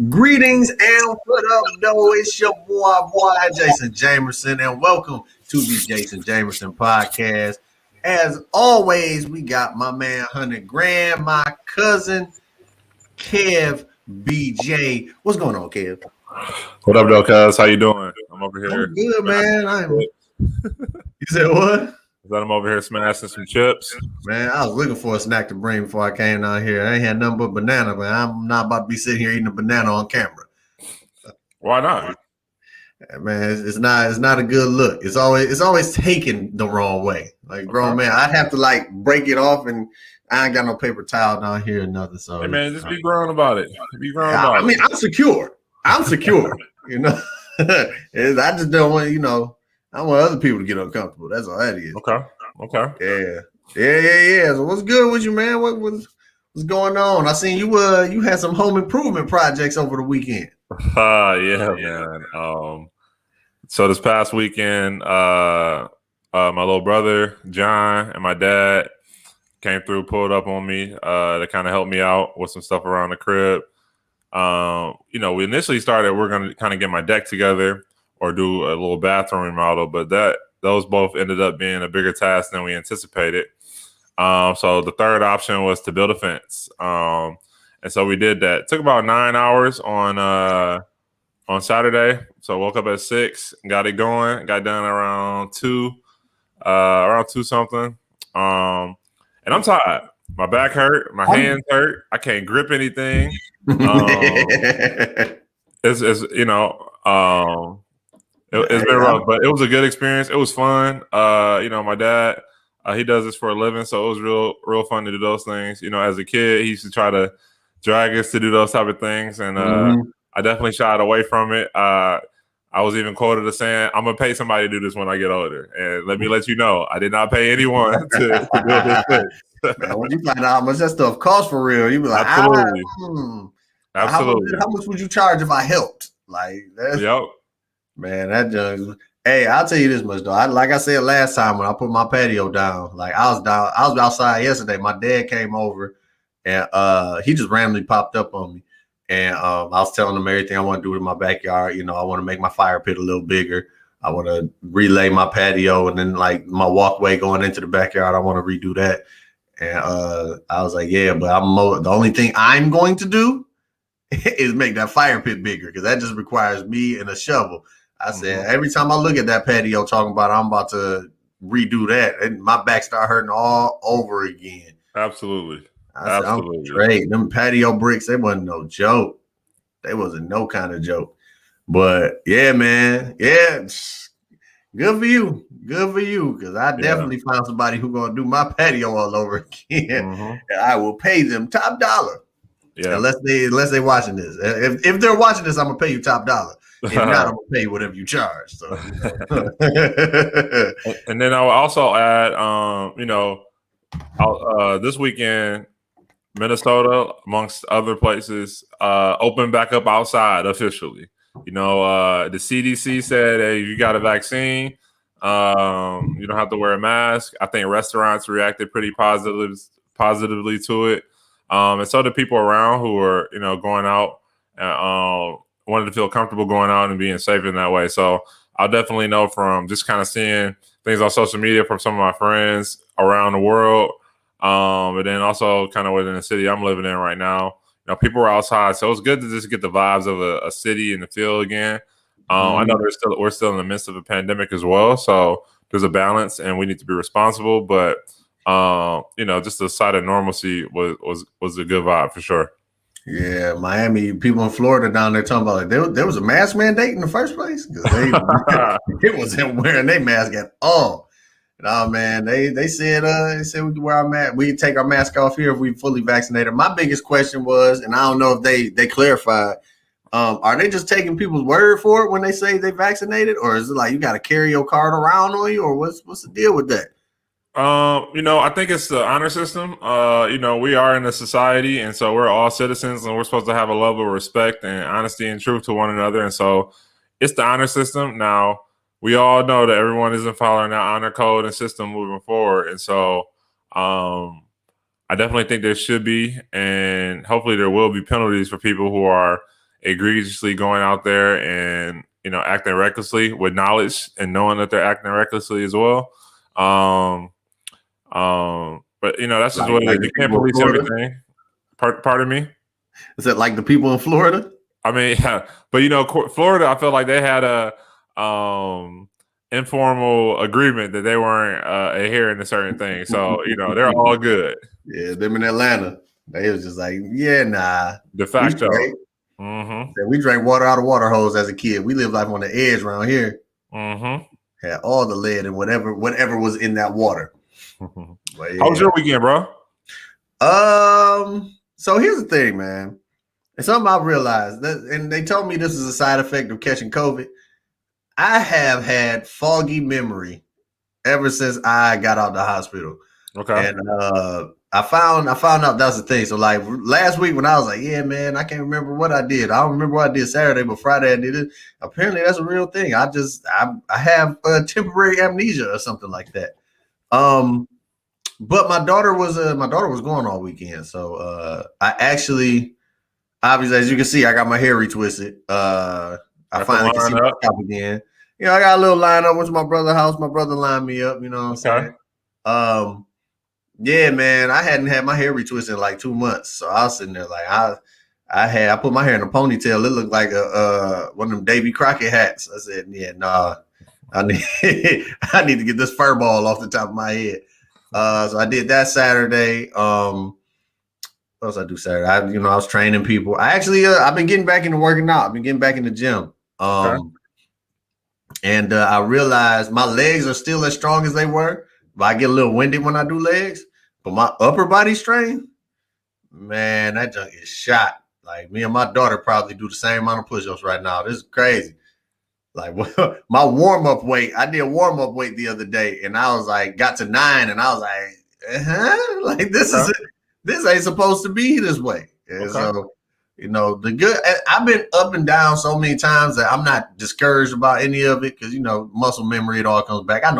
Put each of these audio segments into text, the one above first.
Greetings and what up, though? It's your boy Jason Jamerson, and welcome to the Jason Jamerson podcast. As always, we got my man 100 Grand, my cousin Kev BJ. What's going on, Kev? What up, though, cuz? How you doing? I'm over here. I'm good, man. You said what? I'm over here smashing some chips. Man, I was looking for a snack to bring before I came down here. I ain't had nothing but banana, man. I'm not about to be sitting here eating a banana on camera. Why not? Man, it's not a good look. It's always taken the wrong way. Like grown man, I'd have to like break it off, and I ain't got no paper towel down here or nothing. So hey man, just be grown about it. I mean, I'm secure. You know, I just don't want I want other people to get uncomfortable. That's all that is. Okay. Yeah. So what's good with you, man? What's going on? I seen you had some home improvement projects over the weekend. Yeah, man. So this past weekend, my little brother John and my dad came through, pulled up on me to kind of help me out with some stuff around the crib. We initially started, we're going to kind of get my deck together or do a little bathroom remodel, but those both ended up being a bigger task than we anticipated. So the third option was to build a fence. And so we did that. It took about 9 hours on Saturday. So woke up at 6, got it going, got done around 2 something. And I'm tired. My back hurt, my hands hurt. I can't grip anything. It's been rough, but it was a good experience. It was fun. My dad, he does this for a living, so it was real fun to do those things. As a kid, he used to try to drag us to do those type of things, and I definitely shied away from it. I was even quoted as saying, "I'm gonna pay somebody to do this when I get older." And let me let you know, I did not pay anyone to build this thing. Man, when you find out how much that stuff costs for real, you be like, absolutely. How much would you charge if I helped? Like, yep. Man, that just. Hey, I'll tell you this much though. Like I said last time when I put my patio down, like I was outside yesterday. My dad came over, and he just randomly popped up on me, and I was telling him everything I want to do in my backyard. I want to make my fire pit a little bigger. I want to relay my patio, and then like my walkway going into the backyard, I want to redo that. And I was like, yeah, but the only thing I'm going to do is make that fire pit bigger because that just requires me and a shovel. I said, every time I look at that patio talking about I'm about to redo that, and my back start hurting all over again. Absolutely. I said, I'm straight. Them patio bricks, they wasn't no joke. They wasn't no kind of joke. But yeah, man. Yeah. Good for you. Because I definitely found somebody who's going to do my patio all over again. And I will pay them top dollar. Yeah. Unless they watching this. If they're watching this, I'm going to pay you top dollar. If not, I'm going to pay whatever you charge. So, And then I'll also add, this weekend, Minnesota, amongst other places, opened back up outside officially. The CDC said, hey, if you got a vaccine, you don't have to wear a mask. I think restaurants reacted pretty positively to it. And so did people around who were, going out and wanted to feel comfortable going out and being safe in that way. So I'll definitely know from just kind of seeing things on social media from some of my friends around the world. But then also kind of within the city I'm living in right now, people were outside. So it's good to just get the vibes of a city and the feel again. I know we're still in the midst of a pandemic as well. So there's a balance and we need to be responsible. But, just the side of normalcy was a good vibe for sure. Yeah, Miami, people in Florida down there talking about like there was a mask mandate in the first place because it wasn't wearing their mask at all. No, man, they said we can wear our mask. We can take our mask off here if we fully vaccinated. My biggest question was, and I don't know if they clarified, are they just taking people's word for it when they say they vaccinated, or is it like you got to carry your card around on you, or what's the deal with that? I think it's the honor system. We are in a society, and so we're all citizens, and we're supposed to have a level of respect and honesty and truth to one another. And so it's the honor system. Now, we all know that everyone isn't following that honor code and system moving forward. And so I definitely think there should be, and hopefully there will be penalties for people who are egregiously going out there and acting recklessly with knowledge and knowing that they're acting recklessly as well. But that's just what it is. You can't police everything. Pardon me? Is that like the people in Florida? I mean, yeah, but Florida, I felt like they had a informal agreement that they weren't adhering to certain things. So, they're all good. Yeah, them in Atlanta, they was just like, yeah, nah. De facto. We drank water out of water hose as a kid. We lived life on the edge around here. Had all the lead and whatever was in that water. But, yeah. How was your weekend, bro? So here's the thing, man. It's something I realized that, and they told me this is a side effect of catching COVID. I have had foggy memory ever since I got out of the hospital. Okay. And I found out that's the thing. So like last week when I was like, yeah, man, I can't remember what I did. I don't remember what I did Saturday, but Friday I did it. Apparently that's a real thing. I have temporary amnesia or something like that. But my daughter was gone all weekend. So I actually, obviously, as you can see, I got my hair retwisted. I finally can see my scalp again. I got a little line up with my brother's house. My brother lined me up, you know what I'm saying? Yeah, man, I hadn't had my hair retwisted in like 2 months. So I was sitting there like I put my hair in a ponytail. It looked like one of them Davy Crockett hats. I said, yeah, nah, I need to get this fur ball off the top of my head. So I did that Saturday. What else I do Saturday? I was training people. I actually I've been getting back into working out. I've been getting back in the gym. And I realized my legs are still as strong as they were, but I get a little winded when I do legs. But my upper body strength, man, that junk is shot. Like me and my daughter probably do the same amount of push-ups right now. This is crazy. Like my warm-up weight, I did warm-up weight the other day, and I was like, got to 9, and I was like, like this ain't supposed to be this way. And so, the good, I've been up and down so many times that I'm not discouraged about any of it because, muscle memory, it all comes back. I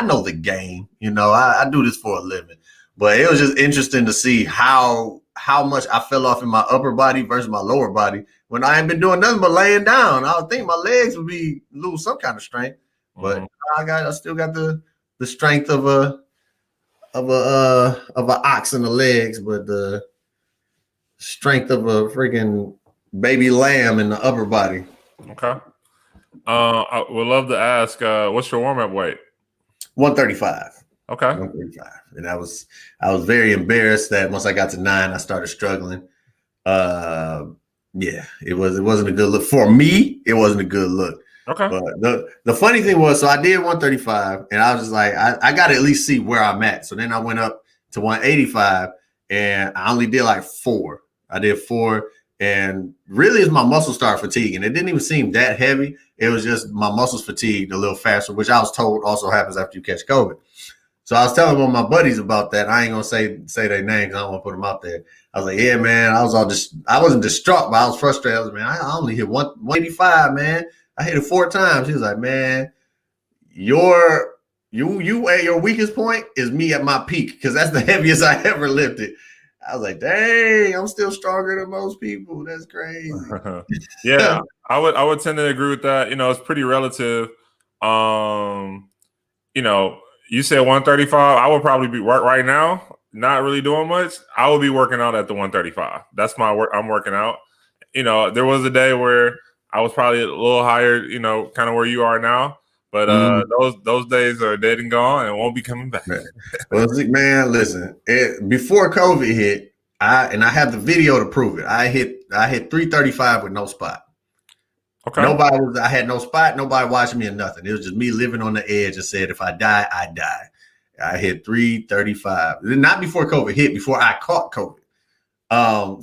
know the game, I do this for a living, but it was just interesting to see how much I fell off in my upper body versus my lower body when I ain't been doing nothing but laying down. I would think my legs would lose some kind of strength, but I still got the strength of a ox in the legs, but the strength of a freaking baby lamb in the upper body. Okay. I would love to ask, what's your warm-up weight? 135. Okay. 135. And I was very embarrassed that once I got to 9, I started struggling. Yeah, it wasn't a good look. For me, it wasn't a good look. Okay. But the funny thing was, so I did 135, and I was just like, I got to at least see where I'm at. So then I went up to 185, and I only did like 4. I did 4, and really, as my muscles started fatiguing, it didn't even seem that heavy. It was just my muscles fatigued a little faster, which I was told also happens after you catch COVID. So I was telling one of my buddies about that. I ain't gonna say their name because I don't want to put them out there. I was like, yeah, man. I wasn't distraught, but I was frustrated. I was, man, I only hit 185, man. I hit it 4 times. He was like, man, you at your weakest point is me at my peak because that's the heaviest I ever lifted. I was like, dang, I'm still stronger than most people. That's crazy. Yeah, I would tend to agree with that. It's pretty relative. You said 135. I would probably be right now, not really doing much. I would be working out at the 135. That's my work. I'm working out. There was a day where I was probably a little higher, kind of where you are now. But those days are dead and gone and won't be coming back. Well, man, listen. Before COVID hit, I had the video to prove it. I hit 335 with no spot. Okay. I had no spot. Nobody watching me or nothing. It was just me living on the edge and said, if I die, I die. I hit 335. Not before COVID hit, before I caught COVID.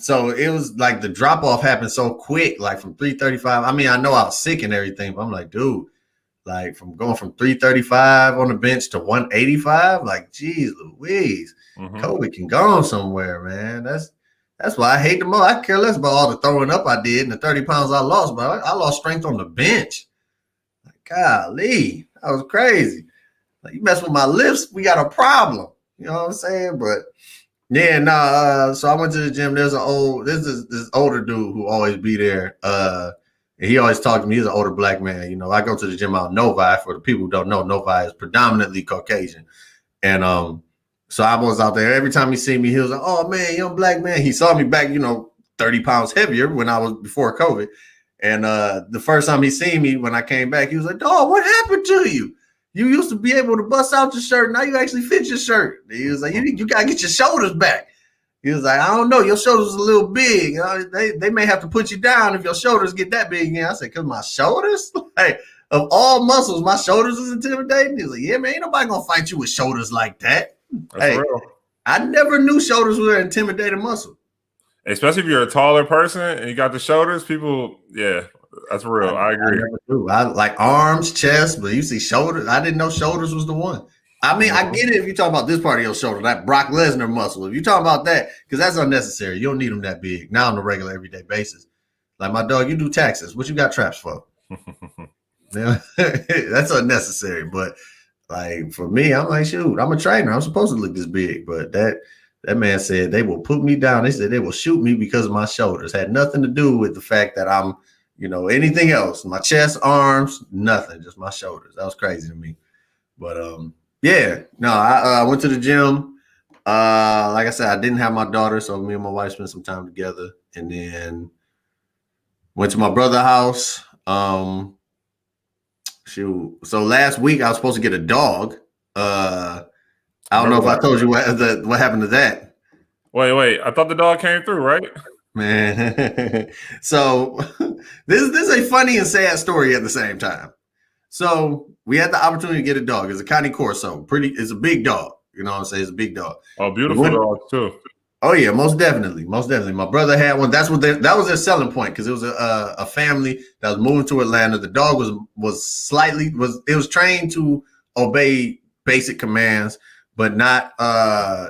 So it was like the drop off happened so quick, like from 335. I mean, I know I was sick and everything, but I'm like, dude, like from going from 335 on the bench to 185, like, geez Louise, COVID can go on somewhere, man. That's why I hate the most. I care less about all the throwing up I did and the 30 pounds I lost, but I lost strength on the bench. Like, golly, that was crazy. Like, you mess with my lips, we got a problem. You know what I'm saying? But Yeah, nah. So I went to the gym. There's this older dude who always be there. And he always talked to me. He's an older black man. You know, I go to the gym out in Novi. For the people who don't know, Novi is predominantly Caucasian. And so I was out there. Every time he see me, he was like, "Oh man, young black man." He saw me back, 30 pounds heavier when I was before COVID. And the first time he seen me when I came back, he was like, "Dog, what happened to you? You used to be able to bust out your shirt. Now you actually fit your shirt." He was like, "You gotta get your shoulders back." He was like, "I don't know. Your shoulders are a little big. They may have to put you down if your shoulders get that big again." I said, "Cause my shoulders, like of all muscles, my shoulders is intimidating." He was like, "Yeah, man, ain't nobody gonna fight you with shoulders like that." That's real. I never knew shoulders were an intimidating muscle. Especially if you're a taller person and you got the shoulders, people, yeah, that's real. I agree. I never knew. I like arms, chest, but you see shoulders. I didn't know shoulders was the one. I mean, I get it if you talk about this part of your shoulder, that Brock Lesnar muscle. If you talk about that, because that's unnecessary. You don't need them that big now on a regular everyday basis. Like my dog, you do taxes. What you got traps for? Yeah, that's unnecessary. But like for me, I'm like, shoot, I'm a trainer. I'm supposed to look this big. But that man said they will put me down. They said they will shoot me because of my shoulders. Had nothing to do with the fact that I'm, anything else. My chest, arms, nothing. Just my shoulders. That was crazy to me. But yeah, no, I went to the gym. Like I said, I didn't have my daughter, so me and my wife spent some time together, and then went to my brother's house. Shoot. So last week I was supposed to get a dog. I don't know if I told you what happened to that. Wait. I thought the dog came through, right? Man. So this is a funny and sad story at the same time. So we had the opportunity to get a dog. It's a Connie Corso. It's a big dog. You know what I'm saying? It's a big dog. Oh, beautiful dog too. Oh yeah, most definitely. My brother had one. That was their selling point because it was a family that was moving to Atlanta. The dog was trained to obey basic commands, but not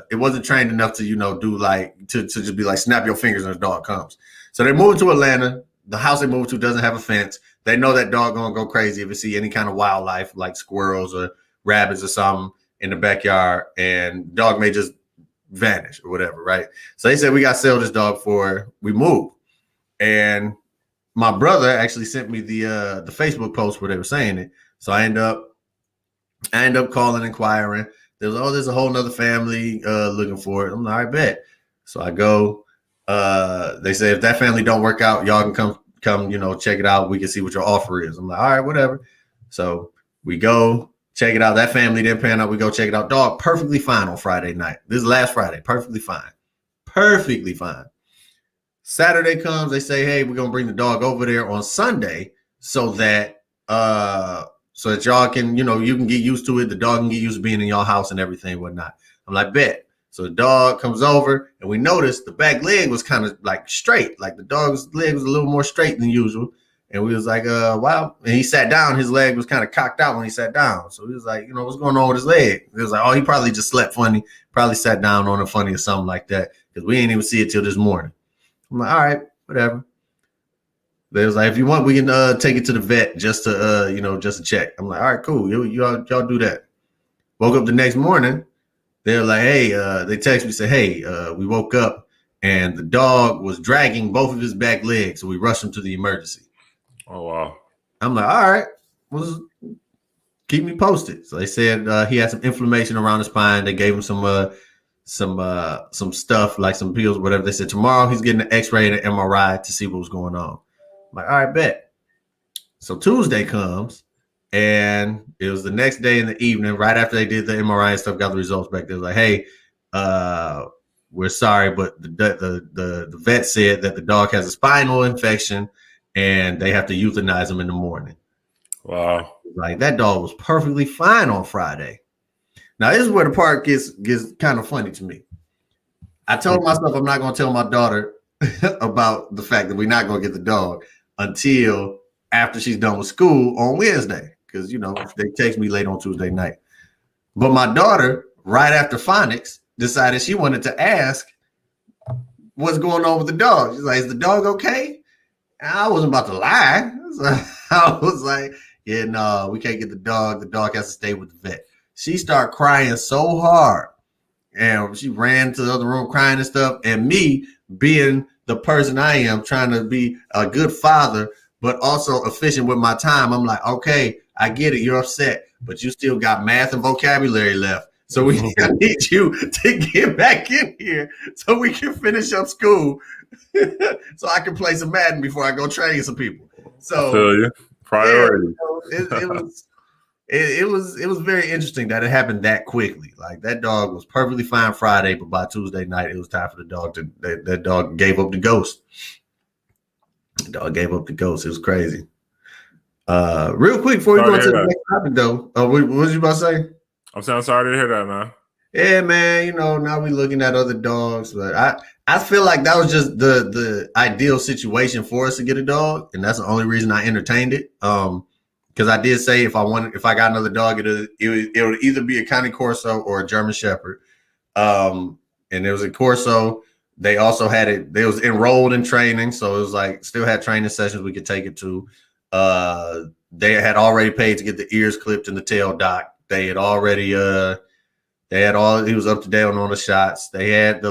it wasn't trained enough to do like to just be like snap your fingers and the dog comes. So they moved to Atlanta. The house they moved to doesn't have a fence. They know that dog gonna go crazy if it see any kind of wildlife like squirrels or rabbits or something in the backyard, and dog may just vanish or whatever, right? So they said we got to sell this dog before we move. And my brother actually sent me the Facebook post where they were saying it. So I end up calling, inquiring. There's a whole nother family looking for it. I'm like, I bet. So I go. They say if that family don't work out, y'all can come, check it out. We can see what your offer is. I'm like, all right, whatever. So we go check it out. That family didn't pan out. We go check it out. Dog perfectly fine on Friday night. This is last Friday. Perfectly fine. Perfectly fine. Saturday comes. They say, hey, we're gonna bring the dog over there on Sunday so that y'all can, you can get used to it. The dog can get used to being in your house and everything and whatnot. I'm like, bet. So the dog comes over, and we noticed the back leg was kind of like straight. Like the dog's leg was a little more straight than usual. And we was like, wow. And he sat down. His leg was kind of cocked out when he sat down. So he was like, what's going on with his leg? It was like, oh, he probably just slept funny. Probably sat down on it funny or something like that. Because we didn't even see it till this morning. I'm like, all right, whatever. They was like, if you want, we can take it to the vet just to, just to check. I'm like, all right, cool. Y'all do that. Woke up the next morning. They're like, hey, they text me, say, hey, we woke up and the dog was dragging both of his back legs. So we rushed him to the emergency. Oh, wow. I'm like, all right, well, keep me posted. So they said he had some inflammation around his spine. They gave him some stuff, like some pills or whatever. They said tomorrow he's getting an x-ray and an MRI to see what was going on. I'm like, all right, bet. So Tuesday comes, and it was the next day in the evening, right after they did the MRI and stuff, got the results back. They was like, hey, we're sorry, but the vet said that the dog has a spinal infection and they have to euthanize him in the morning. Wow. Like that dog was perfectly fine on Friday. Now, this is where the part gets kind of funny to me. I told myself I'm not going to tell my daughter about the fact that we're not going to get the dog until after she's done with school on Wednesday. Because, they text me late on Tuesday night. But my daughter, right after phonics, decided she wanted to ask what's going on with the dog. She's like, is the dog okay? And I wasn't about to lie. So I was like, yeah, no, we can't get the dog. The dog has to stay with the vet. She started crying so hard and she ran to the other room crying and stuff. And me being the person I am, trying to be a good father, but also efficient with my time. I'm like, okay, I get it. You're upset, but you still got math and vocabulary left. So I need you to get back in here so we can finish up school so I can play some Madden before I go train some people. So I feel you. Priority. Yeah, it was very interesting that it happened that quickly. Like that dog was perfectly fine Friday, but by Tuesday night it was time for the dog to that dog gave up the ghost. The dog gave up the ghost. It was crazy. Real quick before we go into the next topic though, what was you about to say? I'm sorry to hear that, man. Yeah, man. Now we looking at other dogs, but I feel like that was just the ideal situation for us to get a dog, and that's the only reason I entertained it. Because I did say if I got another dog, it would either be a County Corso or a German Shepherd. And it was a Corso. They also had it. They was enrolled in training, so it was like still had training sessions we could take it to. They had already paid to get the ears clipped and the tail docked. They had already he was up to date on the shots. They had the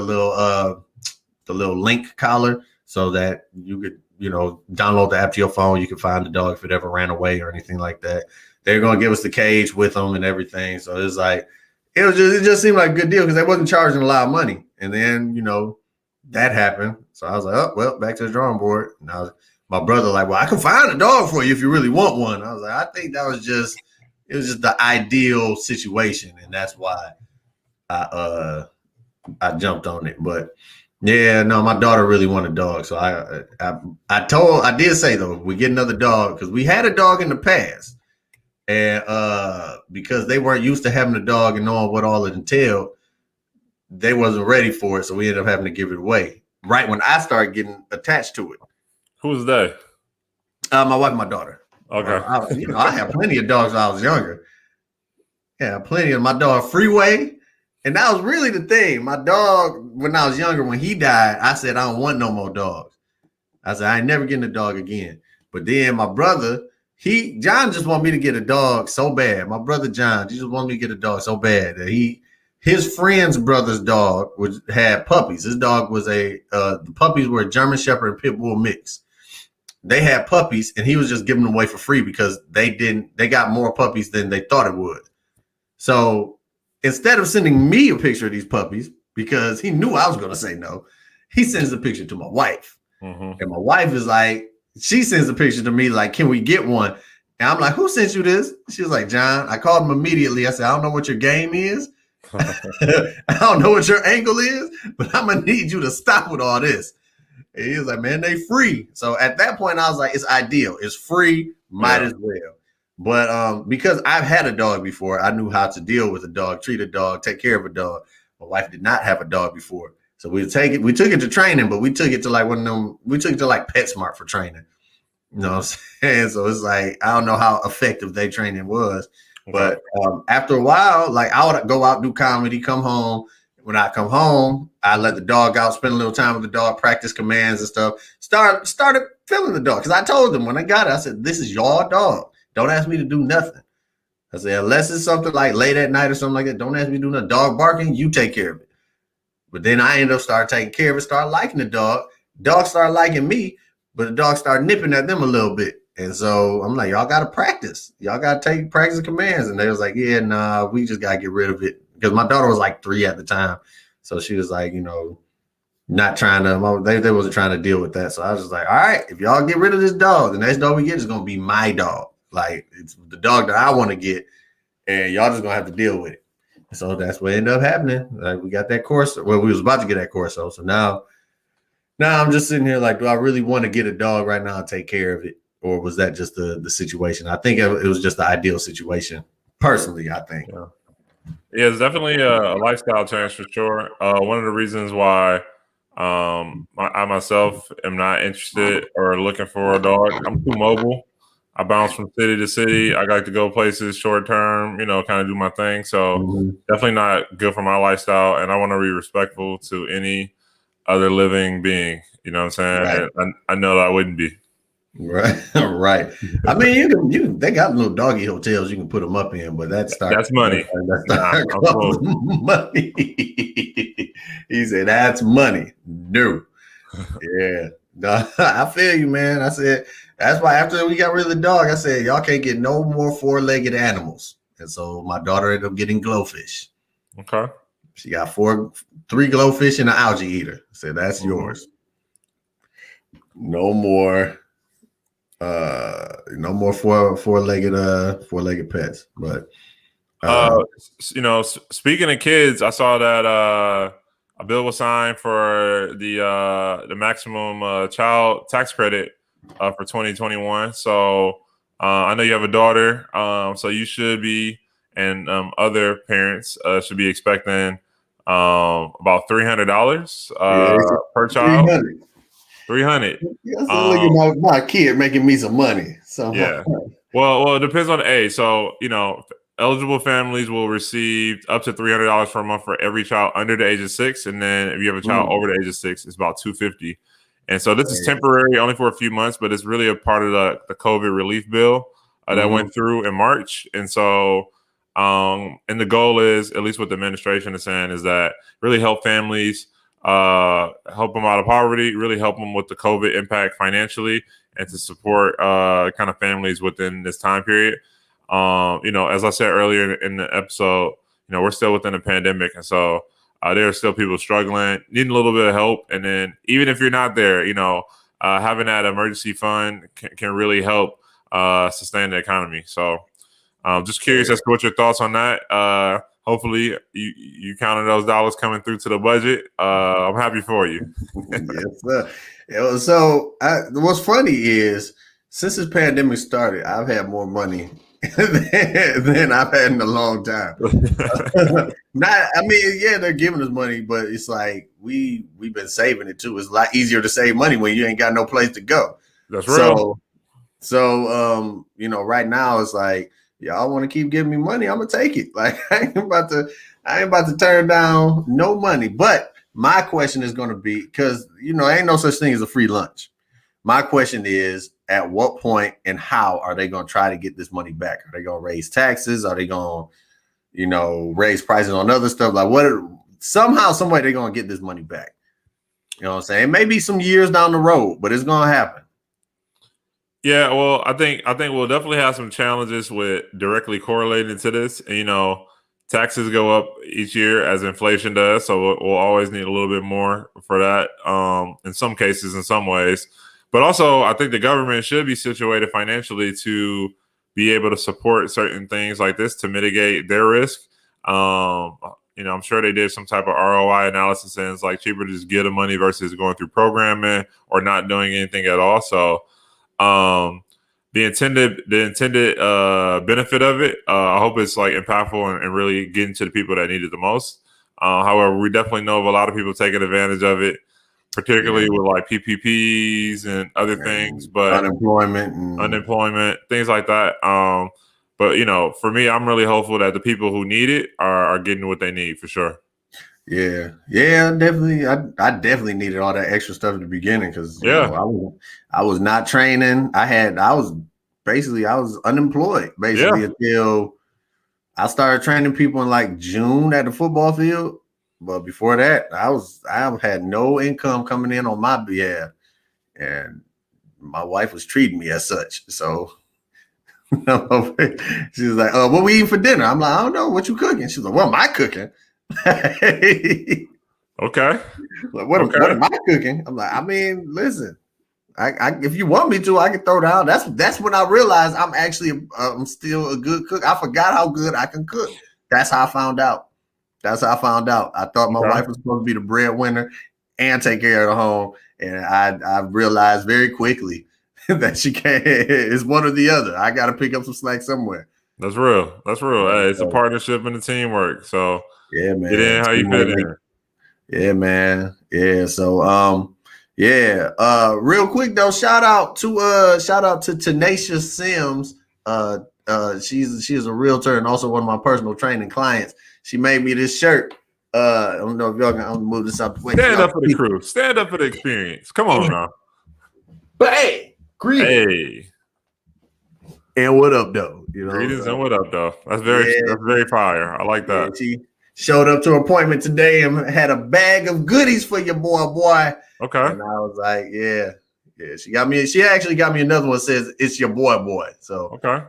little link collar so that you could, download the app to your phone. You could find the dog if it ever ran away or anything like that. They're going to give us the cage with them and everything. So it's like, it just seemed like a good deal because they wasn't charging a lot of money. And then, that happened. So I was like, oh, well, back to the drawing board. And my brother like, well, I can find a dog for you if you really want one. I was like, I think it was just the ideal situation. And that's why I jumped on it. But yeah, no, my daughter really wanted a dog. So I did say though, we get another dog because we had a dog in the past. And because they weren't used to having a dog and knowing what all it entailed, they wasn't ready for it. So we ended up having to give it away right when I started getting attached to it. Who's they? My wife and my daughter. Okay. I had plenty of dogs when I was younger. Yeah, plenty of my dog Freeway. And that was really the thing. My dog, when I was younger, when he died, I said, I don't want no more dogs. I said, I ain't never getting a dog again. But then my brother, John just wanted me to get a dog so bad. My brother John, he just wanted me to get a dog so bad that his friend's brother's dog had puppies. His dog was the puppies were a German Shepherd and Pit Bull mix. They had puppies and he was just giving them away for free because they got more puppies than they thought it would. So instead of sending me a picture of these puppies, because he knew I was going to say no, he sends a picture to my wife. Mm-hmm. And my wife is like, she sends a picture to me like, can we get one? And I'm like, who sent you this? She was like, John. I called him immediately. I said, I don't know what your game is. I don't know what your angle is, but I'm going to need you to stop with all this. And he was like, man, they free. So at that point, I was like, it's ideal. It's free. Might as well. But because I've had a dog before, I knew how to deal with a dog, treat a dog, take care of a dog. My wife did not have a dog before. So we took it to training, but we took it to like PetSmart for training. You know what I'm saying? So it's like, I don't know how effective their training was. But after a while, like I would go out, do comedy, come home. When I come home, I let the dog out, spend a little time with the dog, practice commands and stuff. Started feeling the dog. Because I told them when I got it, I said, this is your dog. Don't ask me to do nothing. I said, unless it's something like late at night or something like that, don't ask me to do nothing. Dog barking, you take care of it. But then I ended up starting taking care of it, started liking the dog. Dog started liking me, but the dog started nipping at them a little bit. And so I'm like, y'all got to practice. Y'all got to practice the commands. And they was like, yeah, nah, we just got to get rid of it. Because my daughter was like 3 at the time. So she was like, not trying to, they wasn't trying to deal with that. So I was just like, all right, if y'all get rid of this dog, the next dog we get is going to be my dog. Like, it's the dog that I want to get. And y'all just going to have to deal with it. So that's what ended up happening. Like, we got that Corso. Well, we was about to get that Corso. So now I'm just sitting here like, do I really want to get a dog right now and take care of it? Or was that just the situation? I think it was just the ideal situation. Personally, I think. Yeah, it's definitely a lifestyle change for sure. One of the reasons why I myself am not interested or looking for a dog, I'm too mobile. I bounce from city to city. I like to go places short term, kind of do my thing. So definitely not good for my lifestyle. And I want to be respectful to any other living being. You know what I'm saying? Right. I know that I wouldn't be. Right, right. I mean, they got little doggy hotels you can put them up in, but That's money. that Nah, start I'm cool. costing money. He said, "That's money." No, yeah, no, I feel you, man. I said that's why after we got rid of the dog, I said y'all can't get no more four-legged animals, and so my daughter ended up getting glowfish. Okay. She got three glowfish and an algae eater. I said that's yours. No more. No more four-legged pets. But Speaking of kids, I saw that a bill was signed for the maximum child tax credit for 2021. So I know you have a daughter, so you should be, and other parents should be expecting about $300 yeah, per child. 300. 300. Yeah, so look at my kid making me some money. So Yeah. Well, it depends on the age. So, eligible families will receive up to $300 per month for every child under the age of 6, and then if you have a child over the age of 6, it's about $250. And so this is temporary, only for a few months, but it's really a part of the COVID relief bill that went through in March. And so, and the goal is, at least what the administration is saying, is that really help families, help them out of poverty, really help them with the COVID impact financially, and to support kind of families within this time period. As I said earlier in the episode, we're still within a pandemic, and so there are still people struggling, needing a little bit of help. And then even if you're not there, having that emergency fund can really help sustain the economy. So just curious as to what your thoughts on that. Hopefully you counted those dollars coming through to the budget. I'm happy for you. Yes, sir. So what's funny is since this pandemic started, I've had more money than I've had in a long time. They're giving us money, but it's like we've been saving it too. It's a lot easier to save money when you ain't got no place to go. That's real. So right now it's like, y'all want to keep giving me money, I'm gonna take it. Like I ain't about to turn down no money. But my question is gonna be, because ain't no such thing as a free lunch. My question is, at what point and how are they gonna try to get this money back? Are they gonna raise taxes? Are they gonna, raise prices on other stuff? Like somehow, some way they're gonna get this money back. You know what I'm saying? It may be some years down the road, but it's gonna happen. Yeah, well, I think we'll definitely have some challenges with directly correlated to this. And, taxes go up each year as inflation does, so we'll always need a little bit more for that. In some cases, in some ways, but also I think the government should be situated financially to be able to support certain things like this to mitigate their risk. I'm sure they did some type of ROI analysis, and it's like cheaper to just give the money versus going through programming or not doing anything at all. So. The intended benefit of it, I hope it's like impactful and really getting to the people that need it the most. However, we definitely know of a lot of people taking advantage of it, particularly with like PPPs and other things, but unemployment, things like that. But for me, I'm really hopeful that the people who need it are getting what they need for sure. Yeah, definitely. I definitely needed all that extra stuff at the beginning because I was not training. I was unemployed basically until I started training people in like June at the football field. But before that, I had no income coming in on my behalf, and my wife was treating me as such. So she was like, "What we eating for dinner?" I'm like, "I don't know. What you cooking?" She's like, "What am I cooking?" Okay. Like, what am I cooking? I'm like, listen, I if you want me to, I can throw down. That's when I realized I'm actually I'm still a good cook. I forgot how good I can cook. That's how I found out. I thought my wife was supposed to be the breadwinner and take care of the home, and I realized very quickly that she can't. It's one or the other. I got to pick up some slack somewhere. That's real. Hey, it's a partnership and a teamwork. So yeah, man. Get in how you fit in. Yeah, man. Yeah. So real quick though, shout out to Tenacious Sims. She is a realtor and also one of my personal training clients. She made me this shirt. I don't know if y'all can move this up. Stand up for the crew. Stand up for the experience. Come on now. But hey, Hey. And what up, though? Greetings and what up, though? That's very fire. I like that. She showed up to her appointment today and had a bag of goodies for your boy. Okay. And I was like, yeah. She actually got me another one that says it's your boy. So okay.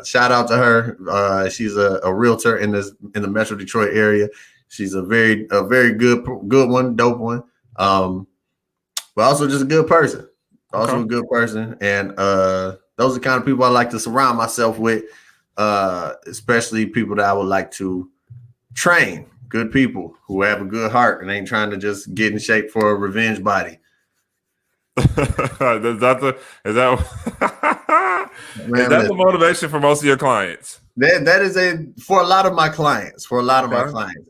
Shout out to her. She's a realtor in the Metro Detroit area. She's a very good one, dope one. But also just a good person. Also a good person. And those are the kind of people I like to surround myself with, especially people that I would like to train. Good people who have a good heart and ain't trying to just get in shape for a revenge body. Is that the motivation for most of your clients? That is for a lot of my clients.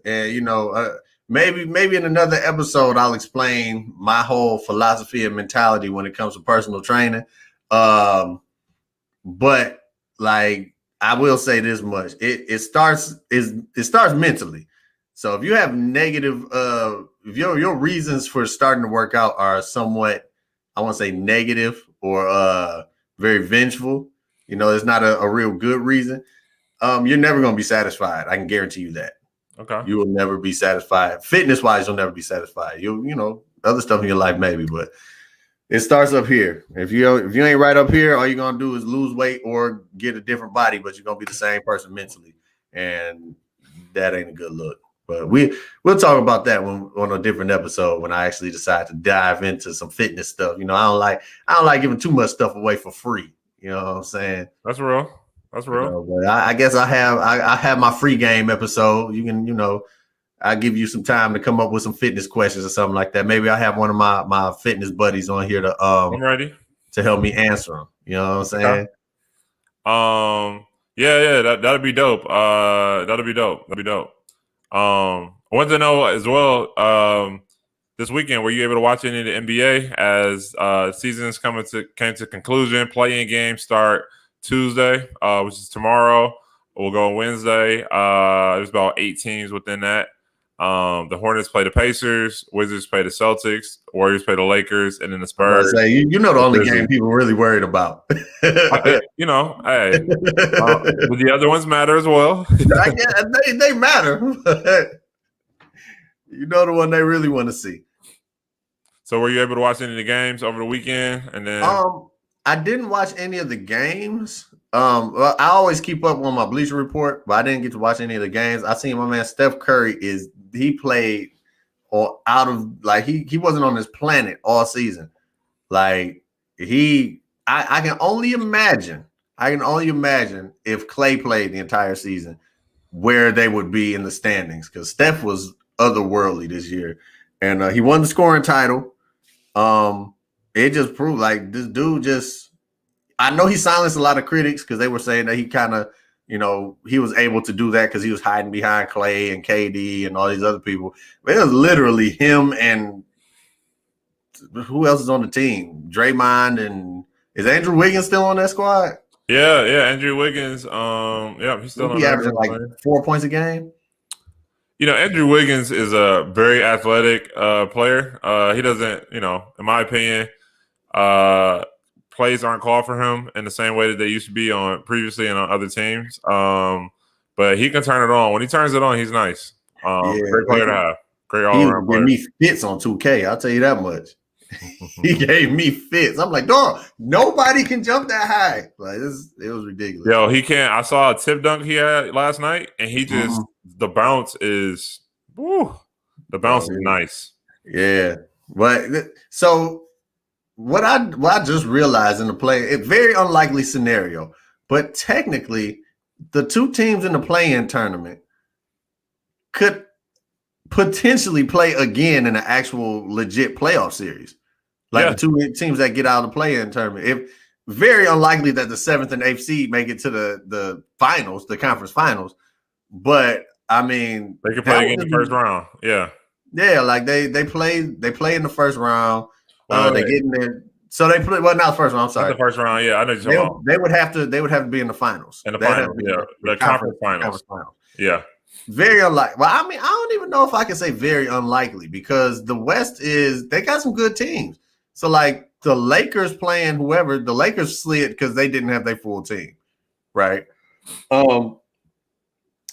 And maybe in another episode I'll explain my whole philosophy and mentality when it comes to personal training. But like I will say this much: it starts mentally. So if you have negative, if your reasons for starting to work out are somewhat, I want to say negative or very vengeful, it's not a real good reason. You're never going to be satisfied. I can guarantee you that. Okay. You will never be satisfied. Fitness wise, you'll never be satisfied. Other stuff in your life maybe, but it starts up here. If you ain't right up here, all you're gonna do is lose weight or get a different body, but you're gonna be the same person mentally, and that ain't a good look. But we'll talk about that on a different episode when I actually decide to dive into some fitness stuff. I don't like giving too much stuff away for free. You know what I'm saying? That's real. But I guess I have my free game episode. You can I'll give you some time to come up with some fitness questions or something like that. Maybe I'll have one of my fitness buddies on here I'm ready to help me answer them. You know what I'm saying? Yeah, that'd be dope. That'd be dope. I wanted to know as well, this weekend, were you able to watch any of the NBA as seasons came to conclusion? Play-in games start Tuesday, which is tomorrow. We'll go Wednesday. There's about 8 teams within that. The Hornets play the Pacers, Wizards play the Celtics, Warriors play the Lakers, and then the Spurs. The only game people really worried about. Hey, but the other ones matter as well. I guess they matter. The one they really want to see. So were you able to watch any of the games over the weekend? And then I didn't watch any of the games. Well, I always keep up on my Bleacher Report, but I didn't get to watch any of the games. I seen my man Steph Curry he played out of he wasn't on this planet all season. Like I can only imagine if Clay played the entire season where they would be in the standings, because Steph was otherworldly this year, and he won the scoring title. It just proved like this dude I know he silenced a lot of critics because they were saying that he kind of, he was able to do that because he was hiding behind Clay and KD and all these other people. But it was literally him and who else is on the team? Draymond, and is Andrew Wiggins still on that squad? Yeah, Andrew Wiggins. He's still on. He averaging like 4 points a game. Andrew Wiggins is a very athletic player. He doesn't, in my opinion, plays aren't called for him in the same way that they used to be previously and on other teams. But he can turn it on. When he turns it on, he's nice. Great player to have. Great all-around player. He gave me fits on 2K. I'll tell you that much. He gave me fits. I'm like, dog, nobody can jump that high. Like it was ridiculous. Yo, he can't. I saw a tip dunk he had last night, and he just the bounce is nice. Yeah, but so. What I just realized in the play, a very unlikely scenario, but technically the two teams in the play-in tournament could potentially play again in an actual legit playoff series. The two teams that get out of the play-in tournament. If very unlikely that the 7th and 8th seed make it to the finals, the conference finals. But I mean, they could play again in the first round. Yeah. Yeah, like they play in the first round. They get in there, so they play. Well, not the first round. I'm sorry, not the first round. Yeah, I know. They would have to be in the finals. In the finals, the conference finals. Yeah, very unlikely. Well, I mean, I don't even know if I can say very unlikely because the West they got some good teams. So like the Lakers playing whoever, the Lakers slid because they didn't have their full team, right? And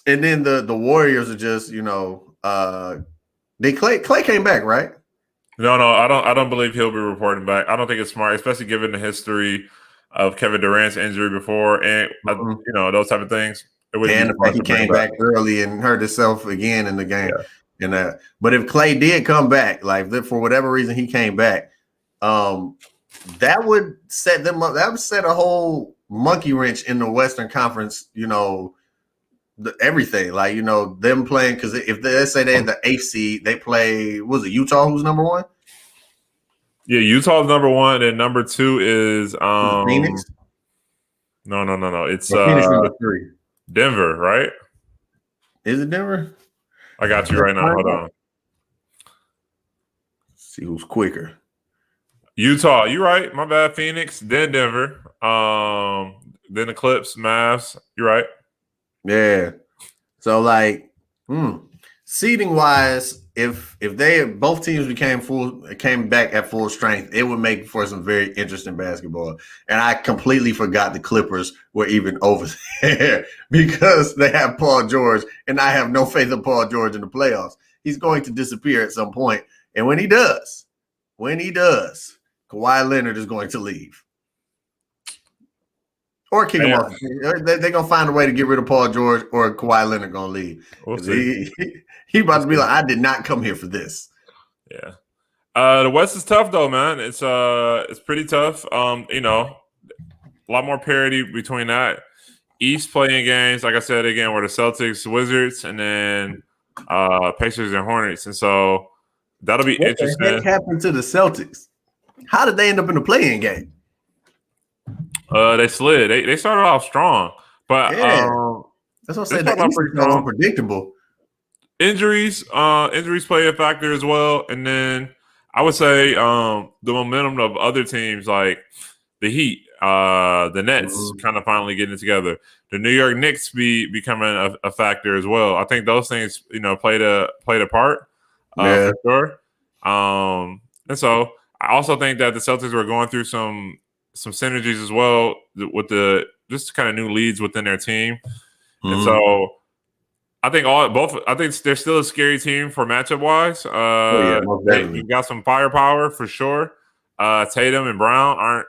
then the Warriors are just, Clay came back, right? No, I don't believe he'll be reporting back. I don't think it's smart, especially given the history of Kevin Durant's injury before, and those type of things. It wouldn't And be the smart fact he to bring came back early and hurt himself again in the game. Yeah. But if Clay did come back, like for whatever reason he came back, that would set them up. That would set a whole monkey wrench in the Western Conference. Everything like them playing because if let's say they're the 8th seed, they play. Was it Utah who's number 1? Yeah, Utah's number 1, and number 2 is Phoenix. No. It's Phoenix number 3. Denver, right? Is it Denver? I got you right now. Hold on. Let's see who's quicker. Utah, you're right. My bad. Phoenix, then Denver, then the Clips, Mavs. You're right. Yeah. So like, seeding wise, if they both teams came back at full strength, it would make for some very interesting basketball. And I completely forgot the Clippers were even over there because they have Paul George, and I have no faith in Paul George in the playoffs. He's going to disappear at some point, and when he does, Kawhi Leonard is going to leave. Or kick him off. They're going to find a way to get rid of Paul George, or Kawhi Leonard going to leave. We'll see. He about to be like, I did not come here for this. Yeah. The West is tough though, man. It's pretty tough. A lot more parity between that. East playing games, like I said again, were the Celtics, Wizards, and then Pacers and Hornets. And so that'll be interesting. What the heck happened to the Celtics? How did they end up in the play-in game? They slid. They started off strong, but that's what I said. That East is unpredictable. Injuries play a factor as well, and then I would say the momentum of other teams like the Heat, the Nets, kind of finally getting it together. The New York Knicks becoming a factor as well. I think those things played a part for sure. And so I also think that the Celtics were going through some synergies as well with the just kind of new leads within their team, and so. I think they're still a scary team for matchup wise. You've got some firepower for sure. Tatum and Brown